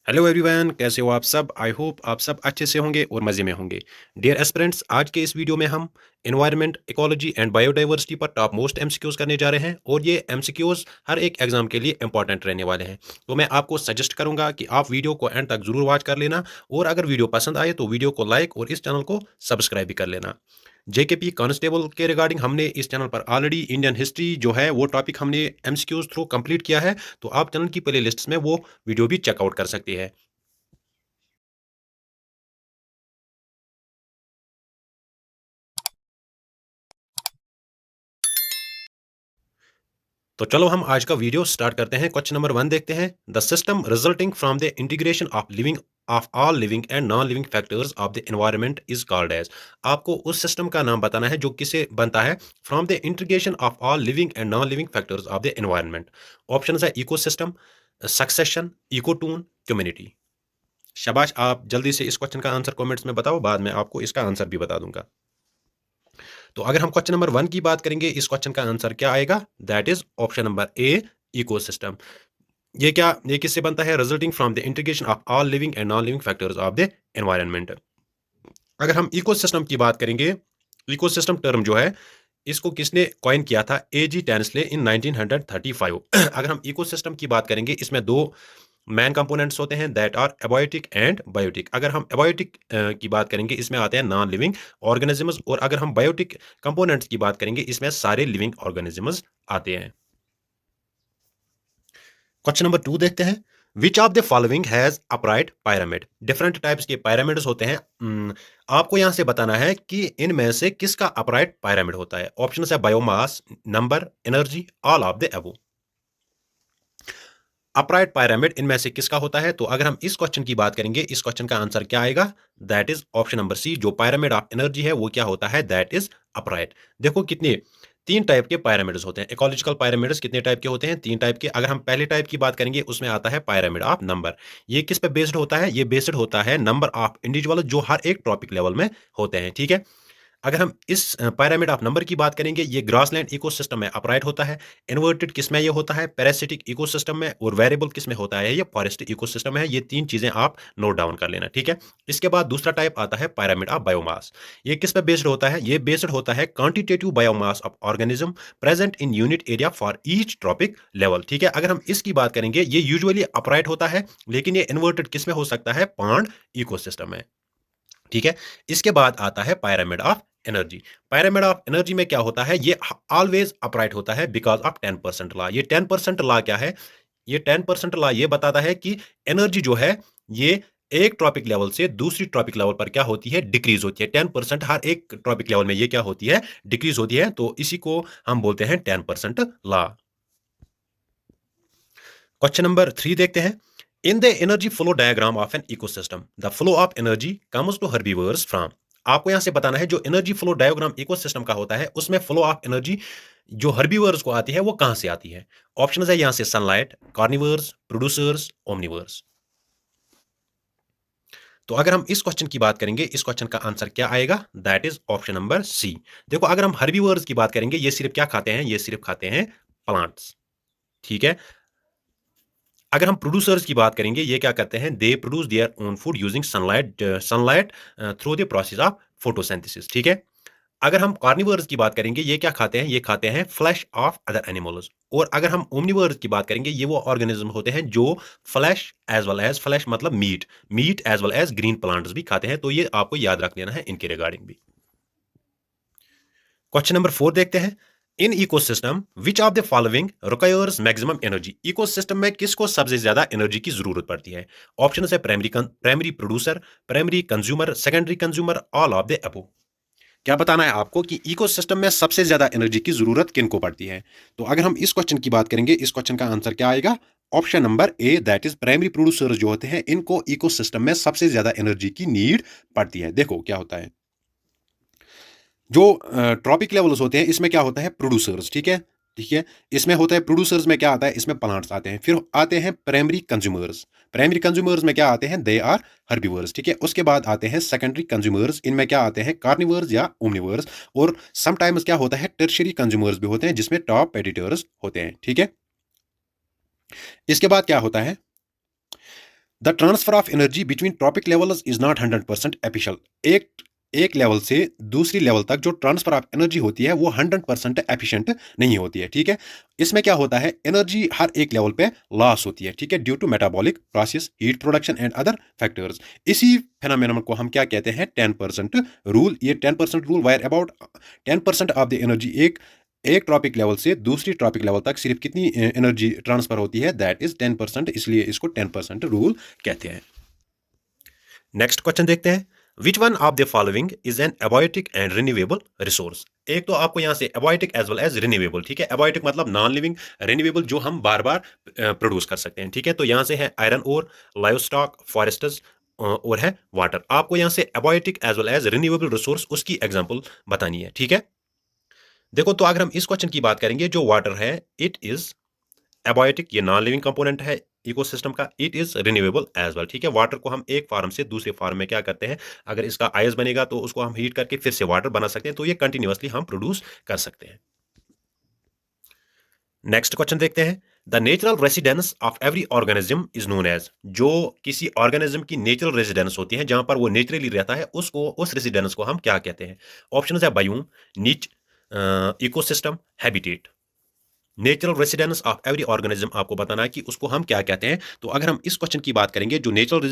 Hello everyone, कैसे हो आप सब? आई होप आप सब अच्छे से होंगे और मज़े में होंगे। डियर एस्पिरेंट्स, आज के इस वीडियो में हम एनवायरनमेंट, इकोलॉजी एंड बायोडाइवर्सिटी पर टॉप मोस्ट एमसीक्यूज करने जा रहे हैं और ये एमसीक्यूज हर एक एग्जाम के लिए इंपॉर्टेंट रहने वाले हैं। तो मैं आपको सजेस्ट करूंगा कि आप वीडियो को एंड तक जरूर वॉच कर लेना और अगर वीडियो पसंद आए तो वीडियो को लाइक और इस चैनल को सब्सक्राइब भी कर लेना। जेकेपी कांस्टेबल के रिगार्डिंग हमने इस चैनल पर ऑलरेडी इंडियन हिस्ट्री जो है वो टॉपिक हमने एमसीक्यूज थ्रू कंप्लीट किया है, तो आप चैनल की प्ले लिस्ट में वो वीडियो भी चेकआउट कर सकते हैं। तो चलो हम आज का वीडियो स्टार्ट करते हैं। क्वेश्चन नंबर 1 देखते हैं। The system resulting from the integration of all living and non living factors of the environment is called as. आपको उस सिस्टम का नाम बताना है जो किसे बनता है from the integration of all living and non living factors of the environment. Option है इकोसिस्टम, सक्सेशन, इकोटून, कम्युनिटी। शाबाश, आप जल्दी से इस क्वेश्चन का आंसर कमेंट्स में बताओ, बाद में आपको इसका आंसर भी बता दूंगा। तो अगर हम क्वेश्चन नंबर 1 की बात करेंगे, इस क्वेश्चन का आंसर क्या आएगा? That is option number A, ecosystem. ये किससे बनता है? Resulting from the integration of all living and non living factors of the environment. अगर हम इकोसिस्टम की बात करेंगे, इकोसिस्टम टर्म जो है इसको किसने कॉइन किया था? एजी टेंसले इन 1935। अगर हम इकोसिस्टम की बात करेंगे, इसमें दो मैन कंपोनेंट्स होते हैं, that are abiotic and biotic. अगर हम एबायोटिक की बात करेंगे, इसमें आते हैं नॉन लिविंग ऑर्गेनिजम्स, और अगर हम बायोटिक कंपोनेंट्स की बात करेंगे, इसमें सारे लिविंग ऑर्गेनिजम्स आते हैं। क्वेश्चन नंबर 2 देखते हैं। Which of the following has upright pyramid? Different types के पायरामिड्स होते हैं। आपको यहां से बताना है कि इनमें से किसका अपराइट पायरामिड होता है। ऑप्शन है biomass, number, energy, all of the above. Upright pyramid इनमें से किसका होता है? तो अगर हम इस क्वेश्चन की बात करेंगे, इस क्वेश्चन का आंसर क्या आएगा? That is option number C, जो पायरामिड ऑफ एनर्जी है वो क्या होता है? That is upright. देखो कितने तीन टाइप के पायरामिड्स होते हैं। इकोलॉजिकल पायरामिड्स कितने टाइप के होते हैं? तीन टाइप के। अगर हम पहले टाइप की बात करेंगे, उसमें आता है पायरामिड ऑफ नंबर। ये किस पे बेस्ड होता है? ये बेस्ड होता है नंबर ऑफ इंडिविजुअल जो हर एक टॉपिक लेवल में होते हैं। ठीक है। अगर हम इस पिरामिड ऑफ नंबर की बात करेंगे, ये ग्रासलैंड इकोसिस्टम में अपराइट होता है। इन्वर्टेड किस में ये होता है? पैरासिटिक इकोसिस्टम में। और वेरिएबल किस में होता है? ये फॉरेस्ट इकोसिस्टम है। ये तीन चीजें आप नोट डाउन कर लेना। ठीक है। इसके बाद दूसरा टाइप आता है पिरामिड ऑफ बायोमास। ये किस पे बेस्ड होता है? ये बेस्ड होता है quantitative biomass of organism present in unit area for each trophic level. ठीक है। अगर हम इसकी बात करेंगे, ये यूजुअली अपराइट होता है, लेकिन ये इन्वर्टेड किस में हो सकता है? पांड इकोसिस्टम में। ठीक है। इसके बाद आता है pyramid of energy. Pyramid of energy में क्या होता है? ये ऑलवेज अपराइट होता है बिकॉज ऑफ 10% लॉ। ये 10% लॉ क्या है? ये 10% लॉ ये बताता है कि एनर्जी जो है ये एक ट्रॉपिक लेवल से दूसरी ट्रॉपिक लेवल पर क्या होती है? डिक्रीज होती है। 10% हर एक ट्रॉपिक लेवल में ये क्या होती है? डिक्रीज होती है। तो इसी को हम बोलते हैं 10% लॉ। क्वेश्चन नंबर 3 देखते हैं। In the energy flow diagram of an ecosystem the flow of energy comes to herbivores from. आपको यहां से बताना है जो एनर्जी फ्लो डायग्राम इकोसिस्टम का होता है, उसमें फ्लो ऑफ एनर्जी जो हर्बीवर्स को आती है वो कहां से आती है? ऑप्शन है यहां से सनलाइट, कार्निवर्स, प्रोड्यूसर्स, ओमनिवर्स। तो अगर हम इस क्वेश्चन की बात करेंगे, इस क्वेश्चन का आंसर क्या आएगा? That is option number C. देखो, अगर हम हर्बीवर्स की बात करेंगे, ये सिर्फ क्या खाते हैं? ये सिर्फ खाते हैं प्लांट्स। ठीक है। अगर हम प्रोड्यूसर्स की बात करेंगे, ये क्या करते हैं? They produce their own food using sunlight through the process of photosynthesis. ठीक है। अगर हम कार्निवर्स की बात करेंगे, ये क्या खाते हैं? ये खाते हैं फ्लैश ऑफ अदर एनिमल्स। और अगर हम ओमनिवर्स की बात करेंगे, ये वो ऑर्गेनिज्म होते हैं जो flesh as well as flesh मतलब meat, meat as well as green plants भी खाते हैं। तो ये आपको याद रख लेना है इनके रिगार्डिंग भी। क्वेश्चन नंबर 4 देखते हैं। In ecosystem which of the following requires maximum energy? Ecosystem में किसको सबसे ज्यादा एनर्जी की जरूरत पड़ती है? ऑप्शन है primary producer, primary consumer, secondary consumer, all of the above. क्या बताना है आपको कि इकोसिस्टम में सबसे ज्यादा एनर्जी की जरूरत किनको पड़ती है? तो अगर हम इस क्वेश्चन की बात करेंगे, इस क्वेश्चन का आंसर क्या आएगा? Option number A, that is primary producer जो होते हैं, इनको इकोसिस्टम में सबसे ज्यादा एनर्जी की नीड पड़ती है। देखो क्या होता है, जो ट्रॉपिक लेवल्स होते हैं, इसमें क्या होता है? प्रोड्यूसर्स। ठीक है। ठीक है। इसमें होता है प्रोड्यूसर्स में क्या आता है? इसमें प्लांट्स आते हैं। फिर आते हैं प्राइमरी कंज्यूमर्स। प्राइमरी कंज्यूमर्स में क्या आते हैं? They are herbivores. ठीक है। उसके बाद आते हैं सेकेंडरी कंज्यूमर्स। इनमें क्या आते हैं? कार्निवर्स या ओमनिवर्स। और समटाइम्स क्या होता है? टर्शियरी कंज्यूमर्स भी होते हैं, जिसमें टॉप एडिटर्स होते हैं। ठीक है। इसके बाद क्या होता है? The transfer of energy between trophic levels is not 100% efficient. एक एक लेवल से दूसरी लेवल तक जो ट्रांसफर ऑफ एनर्जी होती है वो 100% एफिशिएंट नहीं होती है, ठीक है। इसमें क्या होता है, एनर्जी हर एक लेवल पे लॉस होती है, ठीक है, due to metabolic process, heat production and other factors. इसी फेनोमेनन को हम क्या कहते हैं, 10% रूल। ये 10% rule where about 10% of the energy एक एक ट्रॉपिक लेवल से दूसरी ट्रॉपिक लेवल तक सिर्फ कितनी एनर्जी ट्रांसफर होती है, दैट इज 10%, इसलिए इसको 10% रूल कहते हैं। नेक्स्ट क्वेश्चन देखते हैं, which one of the following is an abiotic and renewable resource. एक तो आपको यहाँ से abiotic as well as renewable, ठीक है। एबायोटिक मतलब नॉन लिविंग, रिन्यूएबल जो हम बार बार प्रोड्यूस कर सकते हैं, ठीक है। तो यहाँ से है आयरन ओर, लाइवस्टॉक, फॉरेस्टर्स और है वाटर। आपको यहाँ से abiotic as well as renewable resource उसकी एग्जाम्पल बतानी है, ठीक है। देखो, तो अगर हम इस क्वेश्चन की बात करेंगे, जो वाटर है इट इज एबायोटिक, ये नॉन लिविंग कंपोनेंट है इकोसिस्टम का। It is renewable as well, ठीक है। वाटर को हम एक फार्म से दूसरे फार्म में क्या करते हैं, अगर इसका आयस बनेगा तो उसको हम हीट करके फिर से वाटर बना सकते हैं, तो ये कंटिन्यूअसली हम प्रोड्यूस कर सकते हैं। नेक्स्ट क्वेश्चन देखते हैं, the natural residence of every organism is known as. जो किसी ऑर्गेनिज्म की नेचुरल रेसिडेंस होती है, जहां पर वो नेचुरली रहता है, उसको उस रेसिडेंस को हम क्या कहते हैं। ऑप्शन है बायोम, निच, ecosystem, habitat. Natural residence of every organism आपको बताना है कि उसको हम क्या कहते हैं। तो अगर हम इस क्वेश्चन की बात करेंगे, जो नेचुरल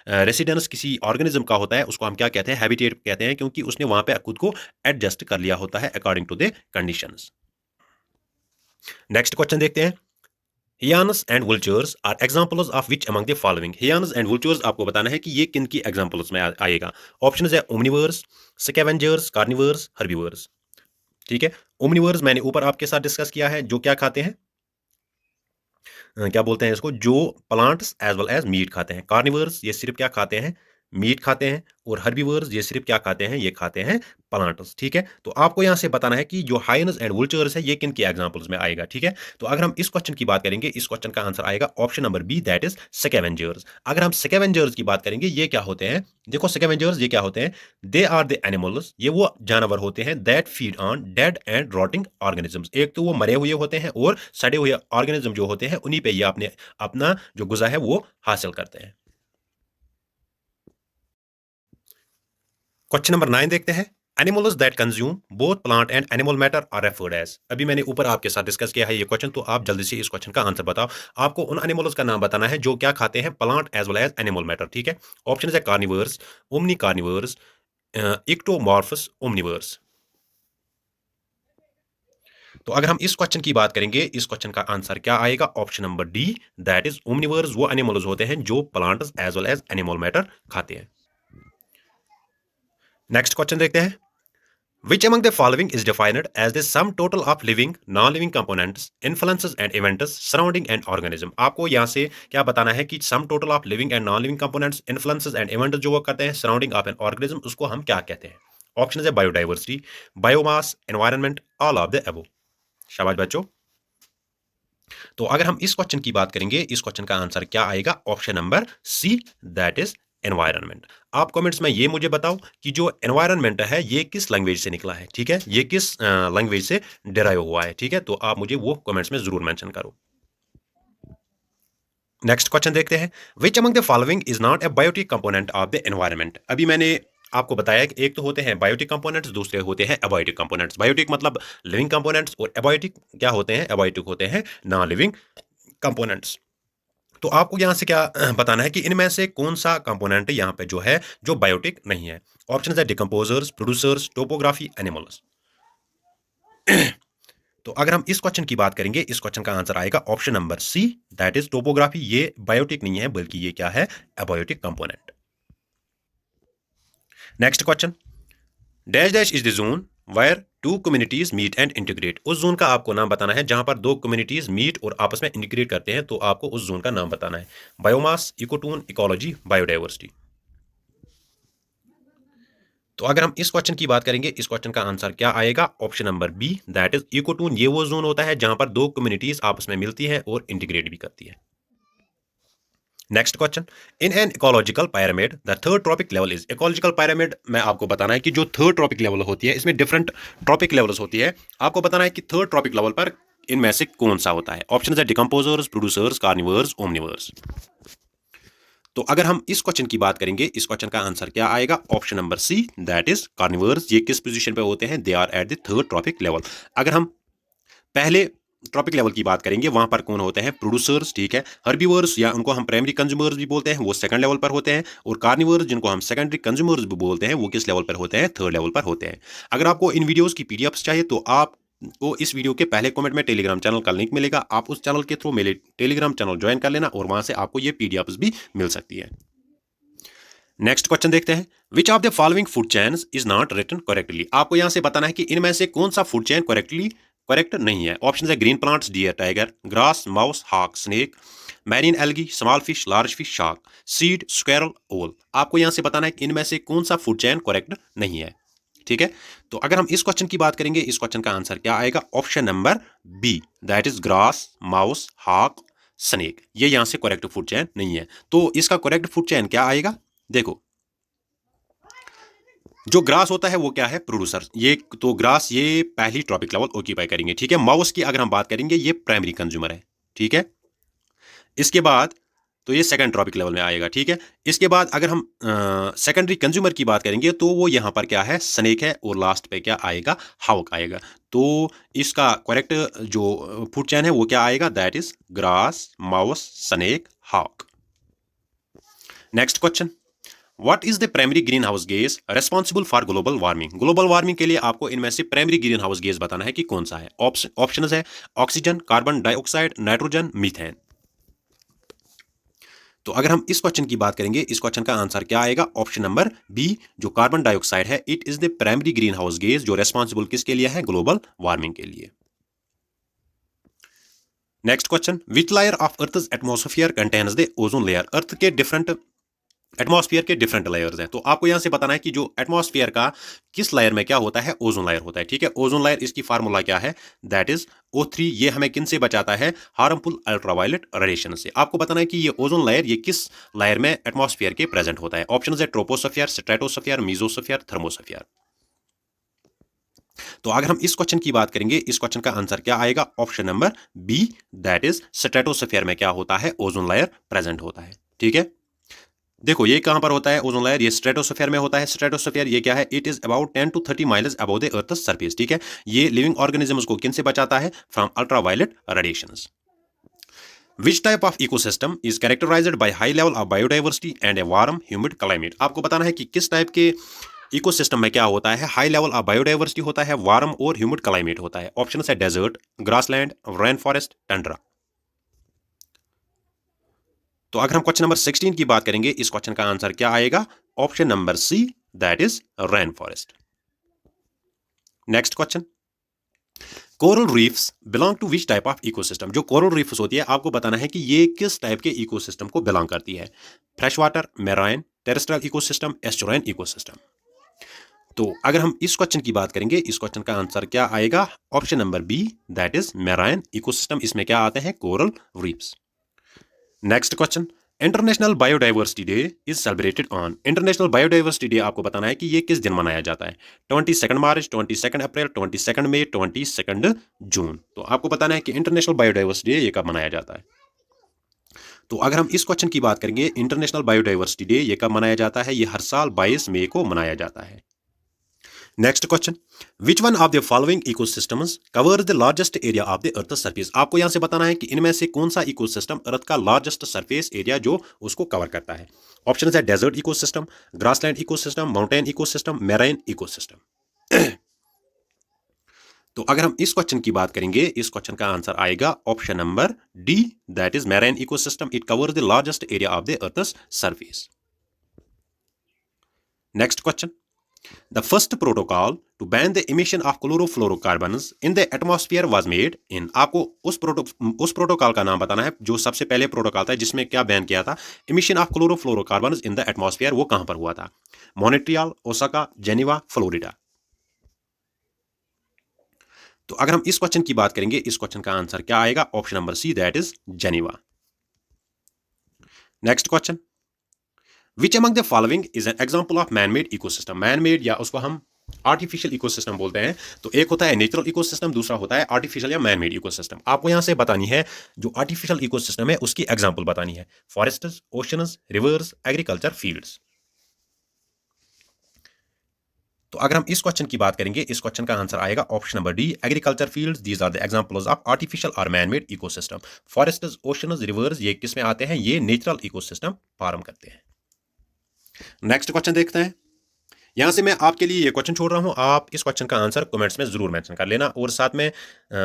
रेसिडेंस किसी ऑर्गेनिज्म का होता है उसको हम क्या कहते हैं, हैबिटेट कहते हैं, क्योंकि उसने वहां पे खुद को एडजस्ट कर लिया होता है according to the conditions. Next question देखते हैं, hyenas and vultures are examples of which among the following. Hyenas and vultures आपको बताना है कि ये किन की एग्जांपल्स में आएगा। ऑप्शन है ओमनिवर्स, स्कैवेंजर्स, कार्निवर्स, हर्बिवर्स, ठीक है। ओमनिवर्स मैंने ऊपर आपके साथ डिस्कस किया है, जो क्या खाते हैं, क्या बोलते हैं इसको, जो plants as well as meat खाते हैं। कार्निवर्स ये सिर्फ क्या खाते हैं, मीट खाते हैं। और हर्बीवर्स ये सिर्फ क्या खाते हैं, ये खाते हैं प्लांट्स, ठीक है। तो आपको यहां से बताना है कि जो हाइनस एंड वुल्चर्स है ये किन की एग्जांपल्स में आएगा, ठीक है। तो अगर हम इस क्वेश्चन की बात करेंगे, इस क्वेश्चन का आंसर आएगा option number B, that is scavengers. अगर हम स्कैवेंजर्स की बात करेंगे, ये क्या होते हैं, देखो स्कैवेंजर्स ये क्या होते हैं, दे आर द एनिमल्स, ये वो जानवर होते हैं that feed on dead and rotting organisms. एक तो वो मरे हुए होते हैं और सड़े हुए ऑर्गेनिज्म जो होते हैं उन्हीं पे ये अपने अपना जो गुज़ा है वो हासिल करते हैं। क्वेश्चन नंबर 9 देखते हैं, animals that consume both plant and animal matter are referred as. अभी मैंने ऊपर आपके साथ डिस्कस किया है ये क्वेश्चन, तो आप जल्दी से इस क्वेश्चन का आंसर बताओ। आपको उन एनिमल्स का नाम बताना है जो क्या खाते हैं, plant as well as animal matter, ठीक है। ऑप्शन है carnivores, omni carnivores, ectomorphs, omnivores. तो अगर हम इस क्वेश्चन की बात करेंगे, इस क्वेश्चन का आंसर क्या आएगा, option number D, that is omnivores. वो एनिमल्स होते हैं जो plants as well as animal matter खाते हैं। नेक्स्ट क्वेश्चन देखते हैं, which among the following is defined as the sum total of living non-living components influences and events surrounding an organism। आपको यहाँ से क्या बताना है कि sum total of living and non-living components influences and events जो वो करते हैं surrounding of an organism, उसको हम क्या कहते हैं। ऑप्शन है biodiversity, biomass, environment, all of the above. शाबाश बच्चों। तो अगर हम इस क्वेश्चन की बात करेंगे, इस क्वेश्चन का आंसर क्या आएगा, option number C, that is environment. आप कमेंट्स में ये मुझे बताओ कि जो एनवायरनमेंट है ये किस लैंग्वेज से निकला है, ठीक है, ये किस लैंग्वेज से डिराइव हुआ है, ठीक है। तो आप मुझे वो कमेंट्स में जरूर मेंशन करो। नेक्स्ट क्वेश्चन देखते हैं, which among the following is not a biotic component of the environment. अभी मैंने आपको बताया कि एक तो होते हैं बायोटिक कंपोनेंट्स, दूसरे होते हैं एबायोटिक कंपोनेंट्स। बायोटिक मतलब लिविंग कंपोनेंट्स और एबायोटिक क्या होते हैं, एबायोटिक होते हैं नॉन लिविंग कंपोनेंट्स। तो आपको यहां से क्या बताना है कि इनमें से कौन सा कंपोनेंट यहां पे जो है जो बायोटिक नहीं है। ऑप्शन है डिकम्पोजर्स, प्रोड्यूसर्स, टोपोग्राफी, एनिमल्स। तो अगर हम इस क्वेश्चन की बात करेंगे, इस क्वेश्चन का आंसर आएगा option number C, that is topography. ये बायोटिक नहीं है बल्कि ये क्या है, abiotic component. Next question, dash dash is the zone where two communities meet and integrate. उस जोन का आपको नाम बताना है जहां पर दो कम्युनिटीज मीट और आपस में इंटीग्रेट करते हैं, तो आपको उस जोन का नाम बताना है। Biomass, ecotone, ecology, biodiversity. तो अगर हम इस क्वेश्चन की बात करेंगे, इस क्वेश्चन का आंसर क्या आएगा, option number B, that is ecotone. ये वो जोन होता है जहां पर दो कम्युनिटीज आपस में मिलती हैं और इंटीग्रेट भी करती है। Next question, in an ecological pyramid the third trophic level is. Ecological pyramid में आपको बताना है कि जो थर्ड ट्रॉपिक लेवल होती है, इसमें डिफरेंट ट्रॉपिक लेवल्स होती है। आपको बताना है कि थर्ड ट्रॉपिक लेवल पर इनमें से कौन सा होता है। ऑप्शन है डिकम्पोजर्स, प्रोड्यूसर्स, कार्निवर्स, ओमनिवर्स। तो अगर हम इस क्वेश्चन की बात करेंगे, इस क्वेश्चन का आंसर क्या आएगा? Option number C, that is carnivores. ये किस पोजीशन पे होते हैं? They are at the third trophic level. अगर हम पहले ट्रॉपिक लेवल की बात करेंगे, वहां पर कौन होते हैं? प्रोड्यूसर्स, ठीक है। हर्बीवर्स या उनको हम प्राइमरी कंज्यूमर्स भी बोलते हैं, वो सेकंड लेवल पर होते हैं। और कार्निवर्स जिनको हम सेकेंडरी कंज्यूमर्स भी बोलते हैं, वो किस लेवल पर होते हैं? थर्ड लेवल पर होते हैं। अगर आपको इन वीडियोस की पीडीएफ्स चाहिए तो आपको इस वीडियो के पहले कमेंट में टेलीग्राम चैनल का लिंक मिलेगा, आप उस चैनल के थ्रू मेरे टेलीग्राम चैनल ज्वाइन कर लेना और वहां से आपको ये पीडीएफ्स भी मिल सकती है। नेक्स्ट क्वेश्चन देखते हैं, which of the following food chains is not written correctly. आपको यहां से बताना है कि इनमें से कौन सा फूड चेन करेक्ट नहीं है। ऑप्शन है green plants, deer, tiger, grass, mouse, hawk, snake, marine algae, small fish, large fish, shark, seed, squirrel, owl. आपको यहां से बताना है कि इनमें से कौन सा फूड चेन करेक्ट नहीं है, ठीक है। तो अगर हम इस क्वेश्चन की बात करेंगे, इस क्वेश्चन का आंसर क्या आएगा? Option number B, that is grass, mouse, hawk, snake. ये यहां से करेक्ट फूड चेन नहीं है। तो इसका करेक्ट फूड चेन क्या आएगा? देखो, जो ग्रास होता है वो क्या है? प्रोड्यूसर। ये तो ग्रास ये पहली ट्रॉपिक लेवल ऑक्यूपाई करेंगे, ठीक है। माउस की अगर हम बात करेंगे, ये प्राइमरी कंज्यूमर है, ठीक है। इसके बाद तो ये सेकंड ट्रॉपिक लेवल में आएगा, ठीक है। इसके बाद अगर हम सेकेंडरी कंज्यूमर की बात करेंगे तो वो यहाँ पर क्या है? स्नेक है। और लास्ट पे क्या आएगा? हाउक आएगा। तो इसका करेक्ट जो फूड चेन है वो क्या आएगा? That is grass, mouse, snake, hawk. Next question, what is the primary greenhouse gas responsible for global warming. Global warming के लिए आपको इनमें से प्राइमरी ग्रीन हाउस गैस बताना है कि कौन सा है। ऑप्शन है oxygen, carbon dioxide, nitrogen, methane. तो अगर हम इस क्वेश्चन की बात करेंगे, इस क्वेश्चन का आंसर क्या आएगा? ऑप्शन नंबर बी, जो कार्बन डाइऑक्साइड है, it is the primary greenhouse gas जो रेस्पॉन्सिबल किसके लिए है? ग्लोबल वार्मिंग के लिए। Next question, which layer of earth atmosphere contains the ozone layer. Earth के डिफरेंट एटमॉस्फेयर के डिफरेंट लेयर्स हैं। तो आपको यहां से बताना है कि जो एटमॉस्फेयर का किस लेयर में क्या होता है? ओजोन लेयर होता है, ठीक है। ओजोन लेयर, इसकी फार्मूला क्या है? That is O3। ये हमें किन से बचाता है? हार्मफुल अल्ट्रावायलेट रेडिएशन से। आपको बताना है कि ये ओजोन लेयर ये किस लेयर में एटमॉस्फेयर के प्रेजेंट होता है। ऑप्शन है ट्रोपोस्फेयर, स्ट्रेटोस्फेयर, मीजोस्फेयर, थर्मोस्फेयर। तो अगर हम इस क्वेश्चन की बात करेंगे, इस क्वेश्चन का आंसर क्या आएगा? Option number B, that is stratosphere में क्या होता है? ओजोन लेयर प्रेजेंट होता है, ठीक है। देखो, ये कहां पर होता है ओजोन लेयर? ये स्ट्रेटोस्फेयर में होता है। स्ट्रेटोस्फेयर ये क्या है? It is about 10 to 30 miles above the earth surface, ठीक है। ये लिविंग ऑर्गेनिजम्स को किन से बचाता है? From ultraviolet radiations. Which type of ecosystem is characterized by high level of biodiversity and a warm humid climate. आपको बताना है कि किस टाइप के इकोसिस्टम में क्या होता है? हाई लेवल ऑफ बायोडाइवर्सिटी होता है, वार्म और ह्यूमिड क्लाइमेट होता है। ऑप्शन है desert, grassland, rain forest, tundra. तो अगर हम क्वेश्चन नंबर 16 की बात करेंगे, इस क्वेश्चन का आंसर क्या आएगा? Option number C, that is rain forest. Next question, coral reefs belong to which type of ecosystem. जो कोरल रीफ्स होती है, आपको बताना है कि ये किस टाइप के इकोसिस्टम को बिलोंग करती है। Fresh water, marine, terrestrial ecosystem, estuarine ecosystem. तो अगर हम इस क्वेश्चन की बात करेंगे, इस क्वेश्चन का आंसर क्या आएगा? Option number B, that is marine ecosystem. इसमें क्या आते हैं? Coral reefs. Next question, international biodiversity day is celebrated on. International biodiversity day आपको बताना है कि ये किस दिन मनाया जाता है। 22 मार्च, 22 अप्रैल, 22 मई, 22 जून। तो आपको बताना है कि इंटरनेशनल बायोडाइवर्सिटी डे ये कब मनाया जाता है। तो अगर हम इस क्वेश्चन की बात करेंगे, इंटरनेशनल बायोडाइवर्सिटी डे ये कब मनाया जाता है? ये हर साल 22 मई को मनाया जाता है। Next question, which one of the following ecosystems covers the largest area of the earth surface. आपको यहां से बताना है कि इनमें से कौन सा इकोसिस्टम अर्थ का लार्जेस्ट सरफेस एरिया जो उसको कवर करता है। ऑप्शन है desert ecosystem, grassland ecosystem, mountain ecosystem, marine ecosystem. तो अगर हम इस क्वेश्चन की बात करेंगे, इस क्वेश्चन का आंसर आएगा option number D, that is marine ecosystem. It covers the largest area of the earth surface. Next question, the first protocol to ban the emission of chlorofluorocarbons in the atmosphere was made in। आपको उस protocol का नाम बताना है जो सबसे पहले protocol था जिसमें क्या बैन किया था? emission of chlorofluorocarbons in the atmosphere। वो कहां पर हुआ था? Montreal, Osaka, Geneva, Florida. तो अगर हम इस क्वेश्चन की बात करेंगे, इस क्वेश्चन का आंसर क्या आएगा? Option number C, that is Geneva. Next question, which among the following is an example of man made ecosystem. Man made या उसको हम आर्टिफिशियल इकोसिस्टम बोलते हैं। तो एक होता है नेचुरल इकोसिस्टम, दूसरा होता है आर्टिफिशियल या मैन मेड इकोसिस्टम। आपको यहां से बतानी है जो आर्टिफिशियल इकोसिस्टम है उसकी एग्जांपल बतानी है। Forests, oceans, reverse, agriculture, fields. तो अगर हम इस क्वेश्चन की बात करेंगे, इस क्वेश्चन का आंसर आएगा option number D, agriculture fields. These are the examples of artificial और man made ecosystem. Forests, oceans, rivers ये किस में आते हैं? ये नेचुरल इकोसिस्टम फॉर्म करते हैं। नेक्स्ट क्वेश्चन देखते हैं। यहां से मैं आपके लिए ये क्वेश्चन छोड़ रहा हूं, आप इस क्वेश्चन का आंसर कमेंट्स में जरूर मेंशन कर लेना, और साथ में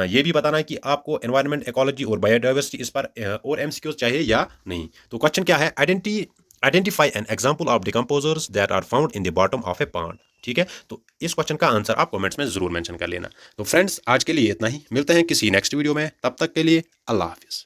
ये भी बताना कि आपको एनवायरनमेंट, इकोलॉजी और बायोडाइवर्सिटी इस पर और एमसीक्यूज चाहिए या नहीं। तो क्वेश्चन क्या है? Identify an example of decomposers that are found in the bottom of a pond. ठीक है, तो इस क्वेश्चन का आंसर आप कमेंट्स में जरूर मेंशन कर लेना। तो फ्रेंड्स, आज के लिए इतना ही, मिलते हैं किसी नेक्स्ट वीडियो में, तब तक के लिए अल्लाह हाफिज।